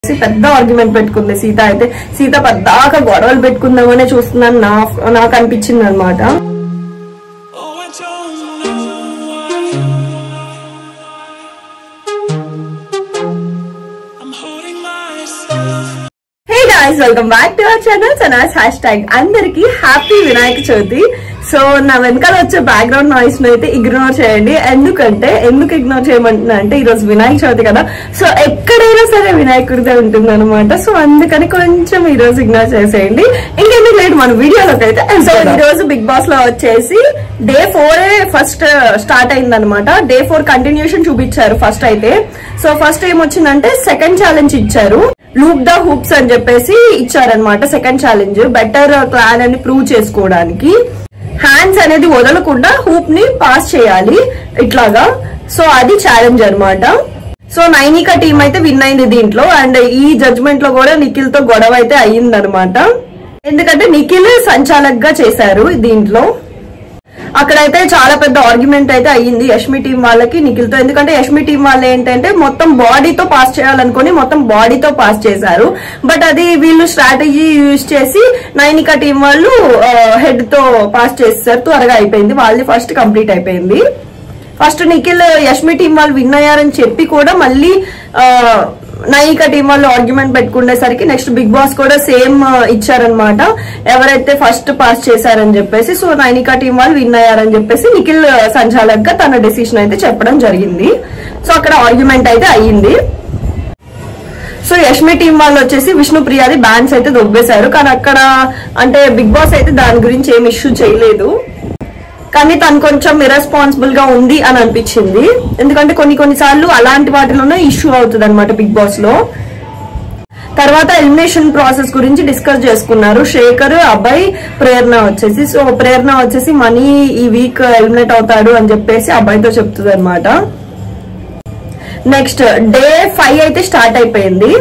పెద్ద ఆర్గ్యుమెంట్ పెట్టుకుంది సీత అయితే. సీత పెద్దాక గొడవలు పెట్టుకుందామనే చూస్తున్నాను నాకు అనిపించింది అనమాట. Hey guys, welcome back to our channel Sanas hashtag. అందరికి హ్యాపీ వినాయక చవితి. సో నా వెనకాల వచ్చే బ్యాక్గ్రౌండ్ నాయిస్ ను అయితే ఇగ్నోర్ చేయండి. ఎందుకు ఇగ్నోర్ చేయమంటున్నా అంటే ఈ రోజు వినాయక చవితి కదా, సో ఎక్కడైనా సరే వినాయకుడిదే ఉంటుంది అనమాట. సో అందుకని కొంచెం ఈ రోజు ఇగ్నోర్ చేసేయండి. ఇంకెందుకు లేదు మన వీడియోలోకి అయితే. సో ఈ రోజు బిగ్ బాస్ లో వచ్చేసి డే 4 ఫస్ట్ స్టార్ట్ అయింది అనమాట. డే 4 కంటిన్యూషన్ చూపించారు ఫస్ట్ అయితే. సో ఫస్ట్ ఏమొచ్చిందంటే సెకండ్ ఛాలెంజ్ ఇచ్చారు. లూప్ ద హూప్స్ అని చెప్పేసి ఇచ్చారనమాట. సెకండ్ ఛాలెంజ్ బెటర్ క్లాన్ అని ప్రూవ్ చేసుకోవడానికి హ్యాండ్స్ అనేది వదలకుండా హూప్ ని పాస్ చేయాలి ఇట్లాగా. సో అది ఛాలెంజ్ అనమాట. సో నైనికా టీం అయితే విన్ అయింది దీంట్లో. అండ్ ఈ జడ్జ్మెంట్ లో కూడా నిఖిల్ తో గొడవ అయితే అయ్యింది అనమాట. ఎందుకంటే నిఖిల్ సంచాలక్ గా చేశారు దీంట్లో. అక్కడైతే చాలా పెద్ద ఆర్గ్యుమెంట్ అయితే అయ్యింది యష్మి టీం వాళ్ళకి నిఖిల్ తో. ఎందుకంటే యష్మి టీం వాళ్ళు ఏంటంటే మొత్తం బాడీతో పాస్ చేయాలనుకుని మొత్తం బాడీతో పాస్ చేశారు. బట్ అది వీళ్ళు స్ట్రాటజీ యూజ్ చేసి నైనికా టీం వాళ్ళు హెడ్ తో పాస్ చేస్తారు. త్వరగా అయిపోయింది, వాళ్ళది ఫస్ట్ కంప్లీట్ అయిపోయింది. ఫస్ట్ నిఖిల్ యష్మి టీం వాళ్ళు విన్ అయ్యారని చెప్పి కూడా మళ్ళీ నైనికా టీం వాళ్ళు ఆర్గ్యుమెంట్ పెట్టుకునేసరికి నెక్స్ట్ బిగ్ బాస్ కూడా సేమ్ ఇచ్చారనమాట, ఎవరైతే ఫస్ట్ పాస్ చేశారని చెప్పేసి. సో నైనికా టీం వాళ్ళు విన్ అయ్యారని చెప్పేసి నిఖిల్ సంచాలక్ గా తన డెసిషన్ అయితే చెప్పడం జరిగింది. సో అక్కడ ఆర్గ్యుమెంట్ అయితే అయ్యింది. సో యష్మి టీం వాళ్ళు వచ్చేసి విష్ణుప్రియాది బ్యాన్స్ అయితే దొబ్బేశారు. కానీ అక్కడ అంటే బిగ్ బాస్ అయితే దాని గురించి ఏం ఇష్యూ చేయలేదు. కానీ తను కొంచెం ఇరెస్పాన్సిబుల్ గా ఉంది అని అనిపించింది. ఎందుకంటే కొన్నిసార్లు అలాంటి వాటిలోనే ఇష్యూ అవుతుంది అనమాట బిగ్ బాస్ లో. తర్వాత ఎలిమినేషన్ ప్రాసెస్ గురించి డిస్కస్ చేసుకున్నారు శేఖర్, అబ్బాయి, ప్రేరణ వచ్చేసి. సో ప్రేరణ వచ్చేసి మనీ ఈ వీక్ ఎలిమినేట్ అవుతాడు అని చెప్పేసి అబ్బాయితో చెప్తుంది అనమాట. నెక్స్ట్ డే 5 అయితే స్టార్ట్ అయిపోయింది.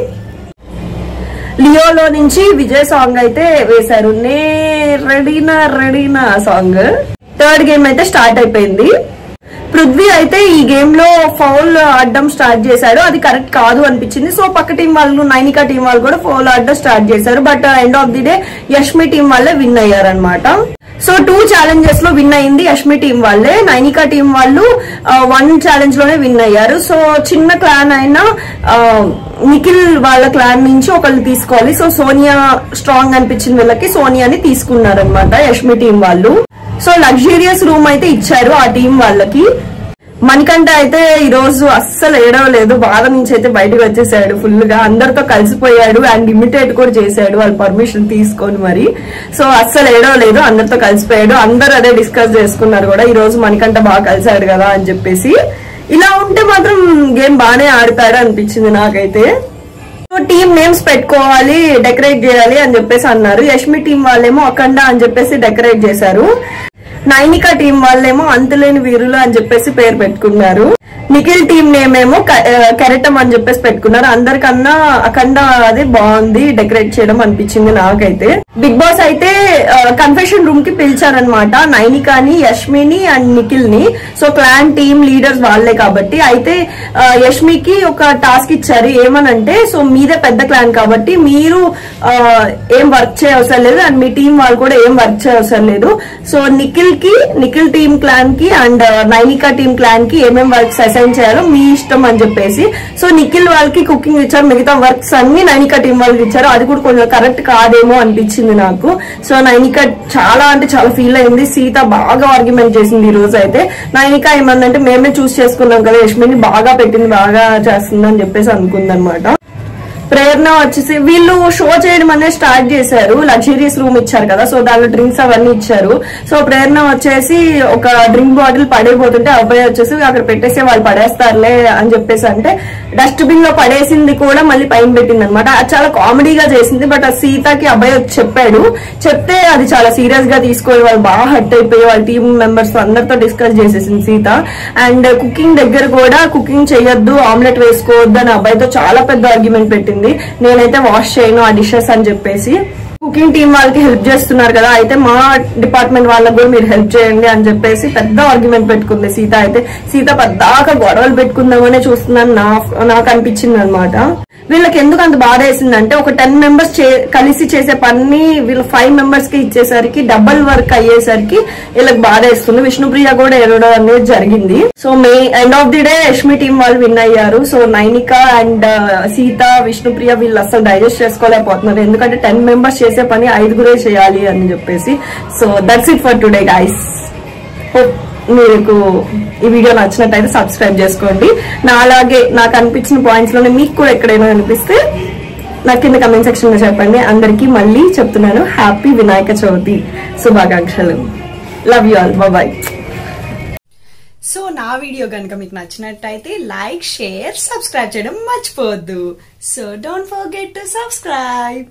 లియోలో నుంచి విజయ్ సాంగ్ అయితే వేశారు, నే రెడీనా సాంగ్. థర్డ్ గేమ్ అయితే స్టార్ట్ అయిపోయింది. పృథ్వీ అయితే ఈ గేమ్ లో ఫౌల్ ఆడడం స్టార్ట్ చేశాడు, అది కరెక్ట్ కాదు అనిపించింది. సో పక్క టీం వాళ్ళు నైనికా టీం వాళ్ళు కూడా ఫౌల్ ఆడడం స్టార్ట్ చేశారు. But end of the day Yashmi team వాళ్ళే విన్ అయ్యారనమాట. సో 2 ఛాలెంజెస్ లో విన్ అయింది యష్మి టీం వాళ్ళే. నైనికా టీం వాళ్ళు 1 ఛాలెంజ్ లోనే విన్ అయ్యారు. సో చిన్న క్లాన్ అయినా నిఖిల్ వాళ్ళ క్లాన్ నుంచి ఒకళ్ళు తీసుకోవాలి. సో సోనియా స్ట్రాంగ్ అనిపించింది వీళ్ళకి, సోనియాని తీసుకున్నారనమాట యష్మి టీం వాళ్ళు. సో లగ్జూరియస్ రూమ్ అయితే ఇచ్చారు ఆ టీం వాళ్ళకి. మణికంఠ అయితే ఈ రోజు అస్సలు ఏడవలేదు, బాధ నుంచి అయితే బయటకు వచ్చేసాడు ఫుల్ గా. అందరితో కలిసిపోయాడు అండ్ ఇమిటేట్ కూడా చేశాడు వాళ్ళ పర్మిషన్ తీసుకొని మరి. సో అస్సలు ఏడవలేదు, అందరితో కలిసిపోయాడు. అందరు అదే డిస్కస్ చేసుకున్నారు కూడా, ఈ రోజు మణికంఠ బాగా కలిసాడు కదా అని చెప్పేసి. ఇలా ఉంటే మాత్రం గేమ్ బాగానే ఆడతాడు అనిపించింది నాకైతే. టీమ్ నేమ్స్ పెట్టుకోవాలి, డెకరేట్ చేయాలి అని చెప్పేసి అన్నారు. యష్మి టీం వాళ్ళేమో అఖండ అని చెప్పేసి డెకరేట్ చేశారు. నైనికా టీం వాళ్ళేమో అంతులేని వీరులు అని చెప్పేసి పేరు పెట్టుకున్నారు. నిఖిల్ టీం నేమ్ ఏమో కెరటం అని చెప్పేసి పెట్టుకున్నారు. అందరికన్నా అఖండ అది బాగుంది డెకరేట్ చేయడం అనిపించింది నాకైతే. బిగ్ బాస్ అయితే కన్ఫెషన్ రూమ్ కి పిలిచారనమాట నైనికాని, యష్మిని అండ్ నిఖిల్ ని. సో క్లాన్ టీమ్ లీడర్స్ వాళ్లే కాబట్టి. అయితే యష్మికి ఒక టాస్క్ ఇచ్చారు, ఏమనంటే సో మీదే పెద్ద క్లాన్ కాబట్టి మీరు ఏం వర్క్ చేయవసరం లేదు అండ్ మీ టీం వాళ్ళు కూడా ఏం వర్క్ చేయవసరం లేదు. సో నిఖిల్ టీం క్లాన్ కి అండ్ నైనికా టీం క్లాన్ కి ఏమేం వర్క్స్ అసైన్ చేయాలో మీ ఇష్టం అని చెప్పేసి. సో నిఖిల్ వాళ్ళకి కుకింగ్ ఇచ్చారు, మిగతా వర్క్స్ అన్ని నైనికా టీం వాళ్ళకి ఇచ్చారు. అది కూడా కొంచెం కరెక్ట్ కాదేమో అనిపించింది నాకు. సో నైనికా చాలా అంటే చాలా ఫీల్ అయింది. సీత బాగా ఆర్గ్యుమెంట్ చేసింది ఈ రోజు అయితే. నైనికా ఏమందంటే మేమే చూస్ చేసుకున్నాం కదా, యష్మిని బాగా పెట్టింది, బాగా చేస్తుంది అని చెప్పేసి అనుకుందనమాట. ప్రేరణ వచ్చేసి వీళ్ళు షో చేయడం అనేది స్టార్ట్ చేశారు. లగ్జూరియస్ రూమ్ ఇచ్చారు కదా, సో దానిలో డ్రింక్స్ అవన్నీ ఇచ్చారు. సో ప్రేరణ వచ్చేసి ఒక డ్రింక్ బాటిల్ పడైపోతుంటే అబ్బాయి వచ్చేసి అక్కడ పెట్టేసి వాళ్ళు పడేస్తారులే అని చెప్పేసి అంటే డస్ట్బిన్ లో పడేసింది కూడా మళ్ళీ పైన పెట్టింది అనమాట. అది చాలా కామెడీగా చేసింది. బట్ ఆ సీతకి అబ్బాయి చెప్పాడు, చెప్తే అది చాలా సీరియస్ గా తీసుకొని వాళ్ళు బాగా హర్ట్ అయిపోయి వాళ్ళ టీమ్ మెంబర్స్ అందరితో డిస్కస్ చేసేసింది సీత. అండ్ కుకింగ్ దగ్గర కూడా కుకింగ్ చేయొద్దు, ఆమ్లెట్ వేసుకోవద్దు అని అబ్బాయితో చాలా పెద్ద ఆర్గ్యుమెంట్ పెట్టింది. నేనైతే వాష్ చేయను ఆ డిషెస్ అని చెప్పేసి. కుకింగ్ టీం వాళ్ళకి హెల్ప్ చేస్తున్నారు కదా, అయితే మా డిపార్ట్మెంట్ వాళ్ళకి కూడా మీరు హెల్ప్ చేయండి అని చెప్పేసి పెద్ద ఆర్గ్యుమెంట్ పెట్టుకుంది సీత. అయితే సీత పెద్దాక గొడవలు పెట్టుకుందామనే చూస్తుందని నాకు అనిపించింది అనమాట. వీళ్ళకి ఎందుకు అంత బాధ వేసిందంటే ఒక 10 మెంబర్స్ కలిసి చేసే పని వీళ్ళు 5 మెంబర్స్ కి ఇచ్చేసరికి డబుల్ వర్క్ అయ్యేసరికి వీళ్ళకి బాధ వేస్తుంది. విష్ణుప్రియ కూడా ఎరవడం అనేది జరిగింది. So end of the day Yashmi team వాళ్ళు విన్ అయ్యారు. సో నైనిక అండ్ సీత, విష్ణుప్రియ వీళ్ళు అసలు డైజెస్ట్ చేసుకోలేకపోతున్నారు, ఎందుకంటే 10 మెంబర్స్ చేసే పని 5గురే చేయాలి అని చెప్పేసి. So that's it for today guys. మీకు ఈ వీడియో నచ్చినట్టయితే సబ్స్క్రైబ్ చేసుకోండి. అలాగే నాకు అనిపించిన పాయింట్స్ లోనే మీకు కూడా ఎక్కడైనా అనిపిస్తే నాకు కింద కమెంట్ సెక్షన్ లో చెప్పండి. అందరికీ మళ్ళీ చెప్తున్నాను, హ్యాపీ వినాయక చవితి శుభాకాంక్షలు. Love you all, bye. So నా వీడియో కనుక మీకు నచ్చినట్టయితే లైక్, షేర్, సబ్స్క్రైబ్ చేయడం మర్చిపోవద్దు. So don't forget to subscribe.